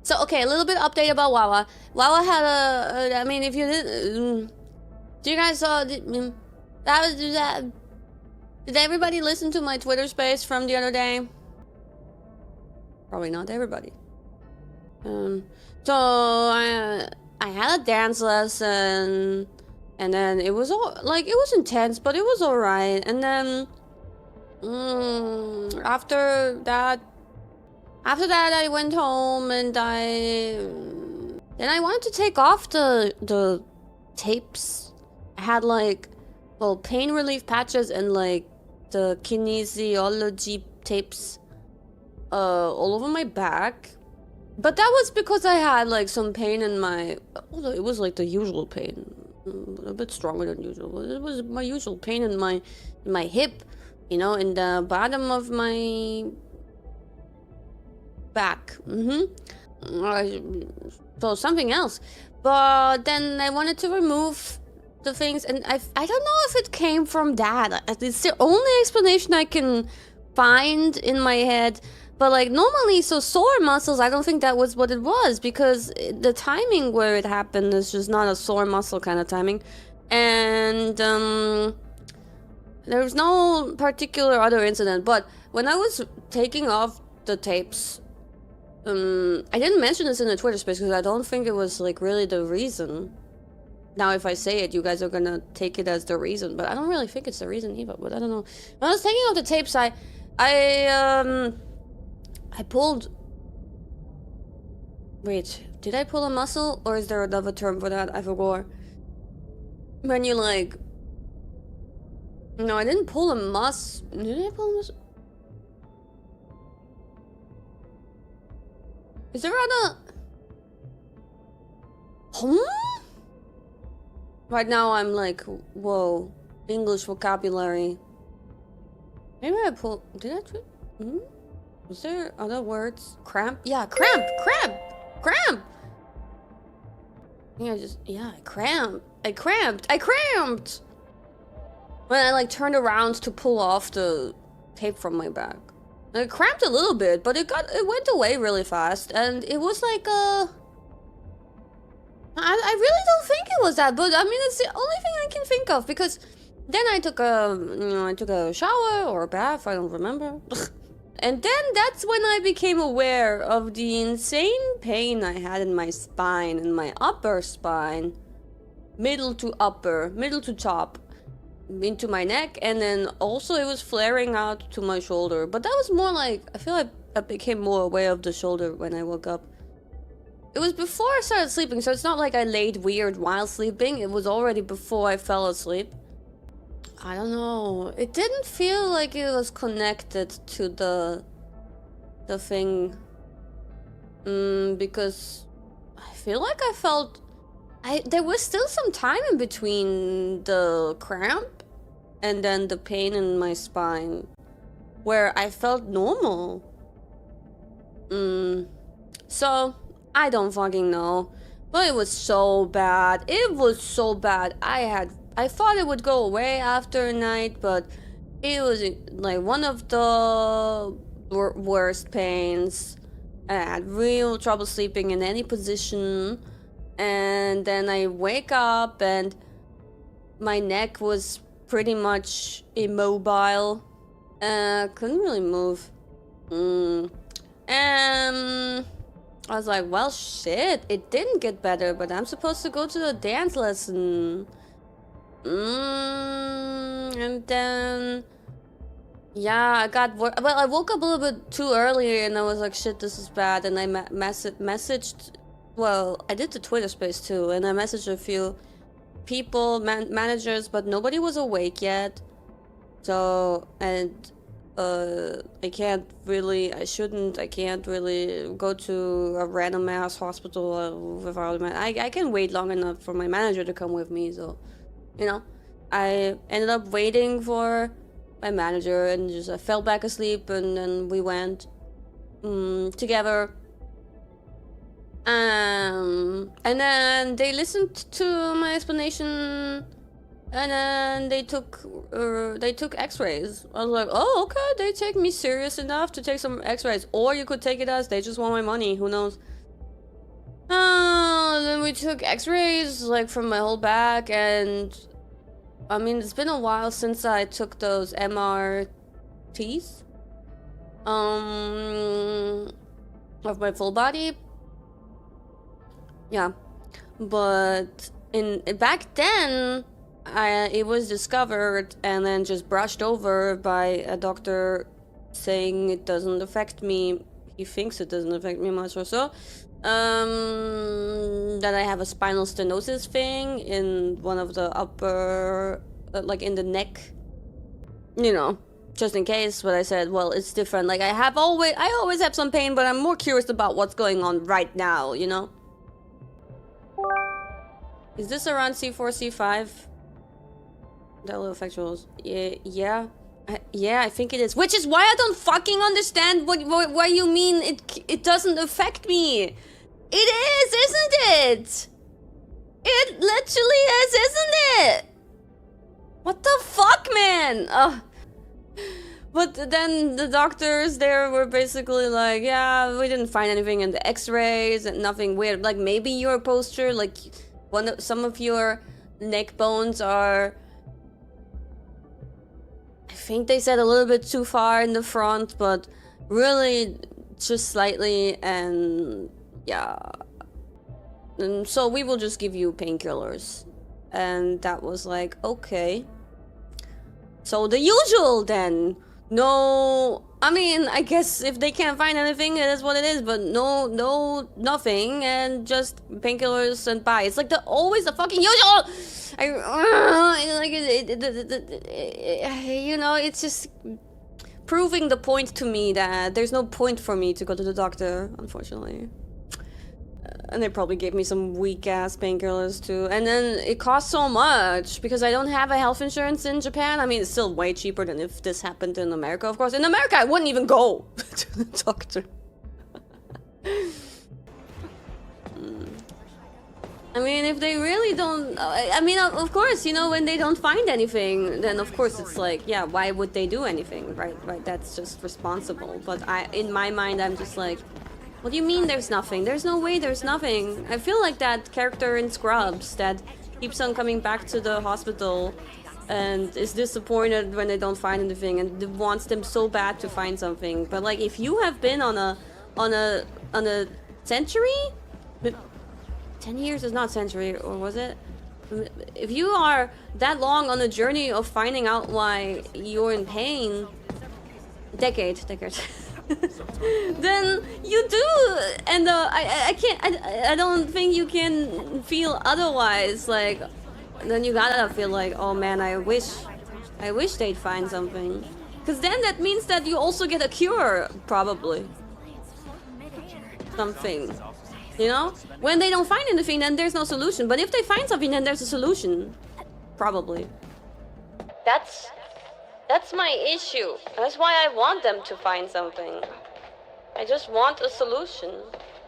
So, okay, a little bit update about Wawa. Wawa had I mean, if you didn't... do you guys saw... did everybody listen to my Twitter space from the other day? Probably not everybody. So, I had a dance lesson... and then it was all... like, it was intense, but it was alright. And then... after that, I went home and then I wanted to take off the tapes. I had like, well, pain relief patches and like the kinesiology tapes all over my back. But that was because I had like some pain in my... although it was like the usual pain, a bit stronger than usual. It was my usual pain in my hip, you know, in the bottom of my back. So something else. But then I wanted to remove the things, and I don't know if it came from that. It's the only explanation I can find in my head. But like normally, so sore muscles, I don't think that was what it was, because the timing where it happened is just not a sore muscle kind of timing. And there was no particular other incident. But when I was taking off the tapes, I didn't mention this in the Twitter space because I don't think it was like really the reason. Now if I say it, you guys are gonna take it as the reason, but I don't really think it's the reason either. But I don't know. When I was taking off the tapes, I pulled... wait, did I pull a muscle, or is there another term for that? I forgot. When you like... no, I didn't pull a muscle. Did I pull a muscle? Is there other... Right now I'm like, whoa, English vocabulary. Maybe I pulled... did I... was there other words? Cramp? Yeah, cramp! Yeah, I cramped! When I like turned around to pull off the tape from my back. And it cramped a little bit, but it went away really fast, and it was like I really don't think it was that, but I mean it's the only thing I can think of, because then I took a shower or a bath, I don't remember. And then that's when I became aware of the insane pain I had in my spine, in my upper spine, middle to top, into my neck, and then also it was flaring out to my shoulder. But that was more like, I feel like I became more aware of the shoulder when I woke up. It was before I started sleeping, so it's not like I laid weird while sleeping. It was already before I fell asleep. I don't know. It didn't feel like it was connected to the thing. Because I feel like I felt... there was still some time in between the cramp and then the pain in my spine where I felt normal. So, I don't fucking know. But it was so bad. It was so bad. I thought it would go away after a night, but it was like one of the worst pains. I had real trouble sleeping in any position. And then I wake up and my neck was pretty much immobile. Couldn't really move. And I was like, well, shit, it didn't get better, but I'm supposed to go to the dance lesson. And then, yeah, I woke up a little bit too early and I was like, shit, this is bad. And I messaged, well, I did the Twitter space too, and I messaged a few people, managers, but nobody was awake yet. So, and I can't really go to a random ass hospital without I can wait long enough for my manager to come with me, so, you know. I ended up waiting for my manager and just I fell back asleep, and then we went together. And then they listened to my explanation, and then they took x-rays. I was like, oh, okay, they take me serious enough to take some x-rays. Or you could take it as they just want my money, who knows. Then we took x-rays like from my whole back, and I mean, it's been a while since I took those MRTs of my full body. Yeah, but back then it was discovered and then just brushed over by a doctor saying it doesn't affect me. He thinks it doesn't affect me much or so. That I have a spinal stenosis thing in one of the upper, like in the neck, you know, just in case. But I said, well, it's different. Like I always have some pain, but I'm more curious about what's going on right now, you know? Is this around C4, C5? Effectuals. Yeah. Yeah, I think it is. Which is why I don't fucking understand what you mean it doesn't affect me. It is, isn't it? It literally is, isn't it? What the fuck, man? But then the doctors there were basically like, yeah, we didn't find anything in the x-rays and nothing weird. Like maybe your posture, like some of your neck bones are, I think they said a little bit too far in the front, but really just slightly, and yeah. And so we will just give you painkillers. And that was like, okay. So the usual then. No, I mean, I guess if they can't find anything, it is what it is, but no, nothing, and just painkillers and bye. It's like always the fucking usual. You know, it's just proving the point to me that there's no point for me to go to the doctor, unfortunately. And they probably gave me some weak-ass painkillers too. And then it costs so much because I don't have a health insurance in Japan. I mean, it's still way cheaper than if this happened in America, of course. In America, I wouldn't even go to the doctor. I mean, if they really don't... I mean, of course, you know, when they don't find anything, then of course it's like, yeah, why would they do anything, right? Right, that's just responsible. But in my mind, I'm just like... What do you mean there's nothing? There's no way there's nothing. I feel like that character in Scrubs that keeps on coming back to the hospital and is disappointed when they don't find anything and wants them so bad to find something. But like, if you have been on a century? 10 years is not century, or was it? If you are that long on a journey of finding out why you're in pain, decade. Then you do, and I don't think you can feel otherwise. Like, then you gotta feel like, oh man, I wish they'd find something, because then that means that you also get a cure, probably something, you know. When they don't find anything, then there's no solution, but if they find something, then there's a solution, probably. That's my issue. That's why I want them to find something. I just want a solution.